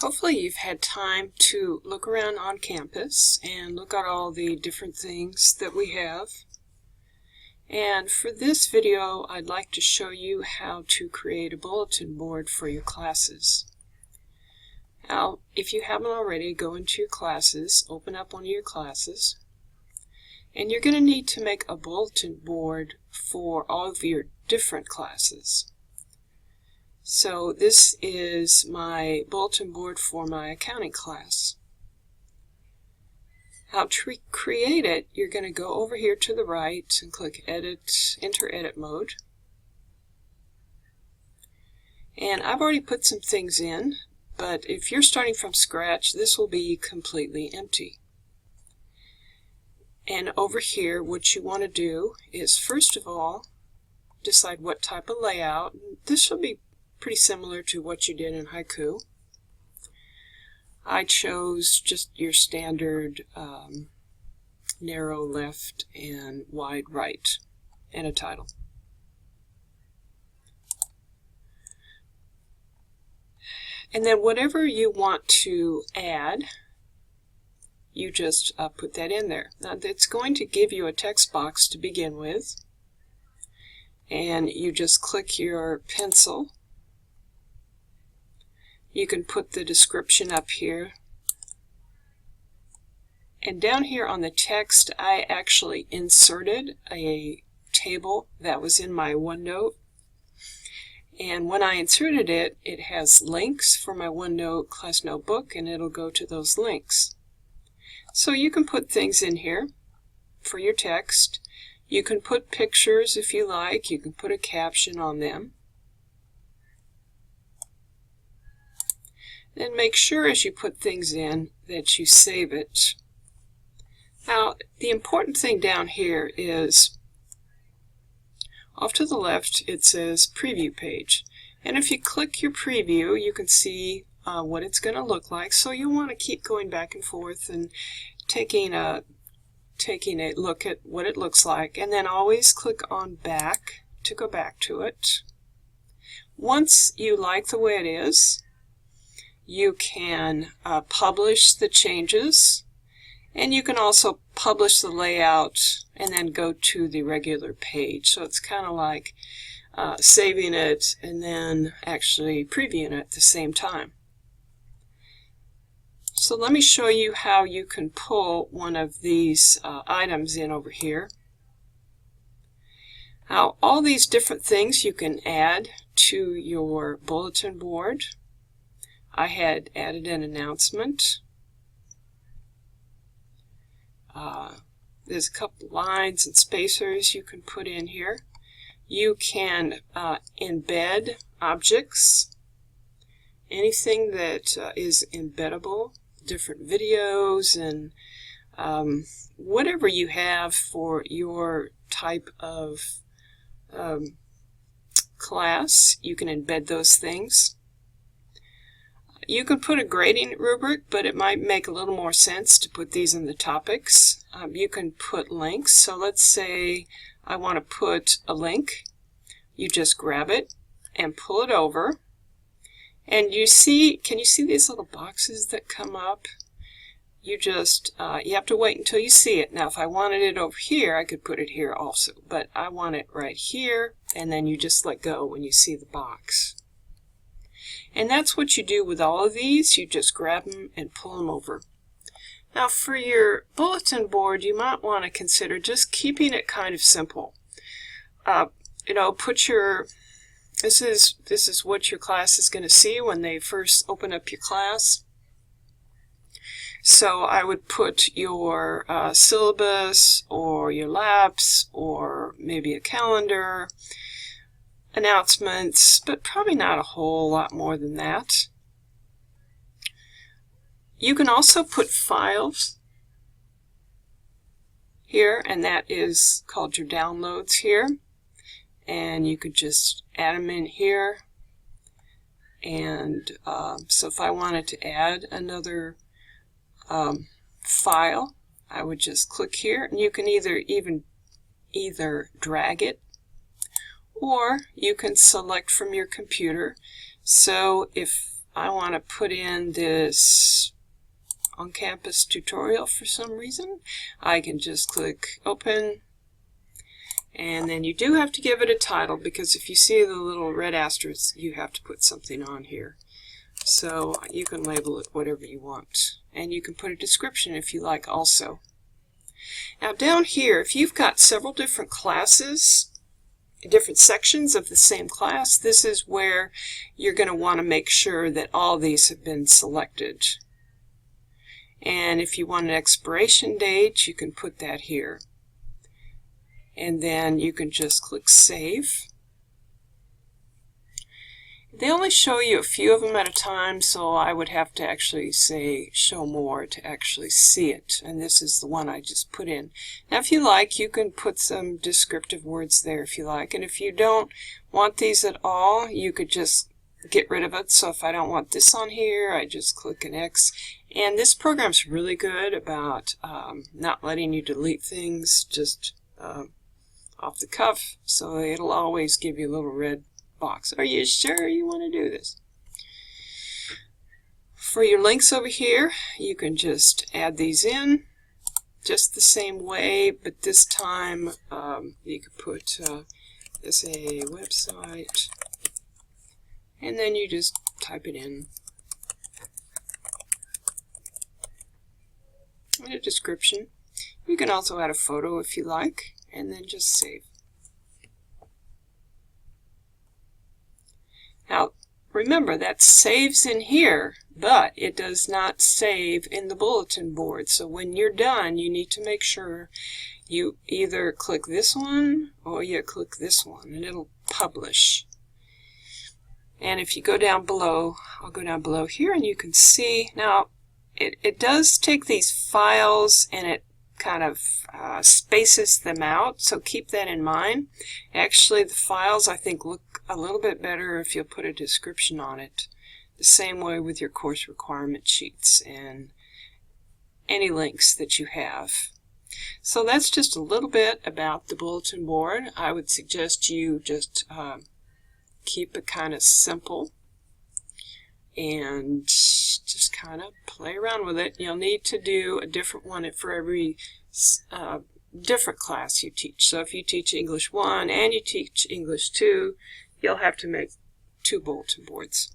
Hopefully you've had time to look around onCampus and look at all the different things that we have. And for this video, I'd like to show you how to create a bulletin board for your classes. Now, if you haven't already, go into your classes, open up one of your classes, and you're going to need to make a bulletin board for all of your different classes. So this is my bulletin board for my accounting class. Now to create it, you're going to go over here to the right and click Edit, enter Edit Mode. And I've already put some things in, but if you're starting from scratch, this will be completely empty. And over here, what you want to do is, first of all, decide what type of layout. This will be pretty similar to what you did in Haiku. I chose just your standard narrow left and wide right, and a title. And then whatever you want to add, you just put that in there. Now it's going to give you a text box to begin with, and you just click your pencil. You can put the description up here. And down here on the text, I actually inserted a table that was in my OneNote. And when I inserted it, it has links for my OneNote class notebook, and it'll go to those links. So you can put things in here for your text. You can put pictures if you like. You can put a caption on them. Then make sure as you put things in that you save it. Now, the important thing down here is, off to the left it says Preview Page. And if you click your preview, you can see what it's going to look like. So you'll want to keep going back and forth and taking a look at what it looks like. And then always click on Back to go back to it. Once you like the way it is, you can publish the changes, and you can also publish the layout and then go to the regular page. So it's kind of like saving it and then actually previewing it at the same time. So let me show you how you can pull one of these items in over here. Now, all these different things you can add to your bulletin board. I had added an announcement. There's a couple lines and spacers you can put in here. You can embed objects, anything that is embeddable, different videos, and whatever you have for your type of class, you can embed those things. You can put a grading rubric, but it might make a little more sense to put these in the topics. You can put links. So let's say I want to put a link. You just grab it and pull it over. And you see, can you see these little boxes that come up? You just, you have to wait until you see it. Now if I wanted it over here, I could put it here also. But I want it right here, and then you just let go when you see the box. And that's what you do with all of these. You just grab them and pull them over. Now for your bulletin board, you might want to consider just keeping it kind of simple. Put your, this is what your class is going to see when they first open up your class. So I would put your syllabus or your labs or maybe a calendar, announcements, but probably not a whole lot more than that. You can also put files here, and that is called your downloads here. And you could just add them in here. And so if I wanted to add another file, I would just click here, and you can either drag it, or you can select from your computer. So if I want to put in this onCampus tutorial for some reason, I can just click open, and then you do have to give it a title, because if you see the little red asterisk, you have to put something on here. So you can label it whatever you want, and you can put a description if you like also. Now down here, if you've got several different classes, different sections of the same class, this is where you're going to want to make sure that all these have been selected. And if you want an expiration date, you can put that here. And then you can just click Save. They only show you a few of them at a time, so I would have to actually say Show More to actually see it. And this is the one I just put in. Now if you like, you can put some descriptive words there if you like. And if you don't want these at all, you could just get rid of it. So if I don't want this on here, I just click an X. And this program's really good about not letting you delete things just off the cuff. So it'll always give you a little red box. Are you sure you want to do this? For your links over here, you can just add these in just the same way, but this time you could put this a website, and then you just type it in. And a description. You can also add a photo if you like, and then just save. Now remember, that saves in here, but it does not save in the bulletin board. So when you're done, you need to make sure you either click this one or you click this one, and it'll publish. And if you go down below, I'll go down below here, and you can see now it does take these files and it kind of spaces them out, so keep that in mind. Actually, the files I think look a little bit better if you'll put a description on it. The same way with your course requirement sheets and any links that you have. So that's just a little bit about the bulletin board. I would suggest you just keep it kind of simple and just kind of play around with it. You'll need to do a different one for every different class you teach. So if you teach English 1 and you teach English 2, you'll have to make 2 bulletin boards.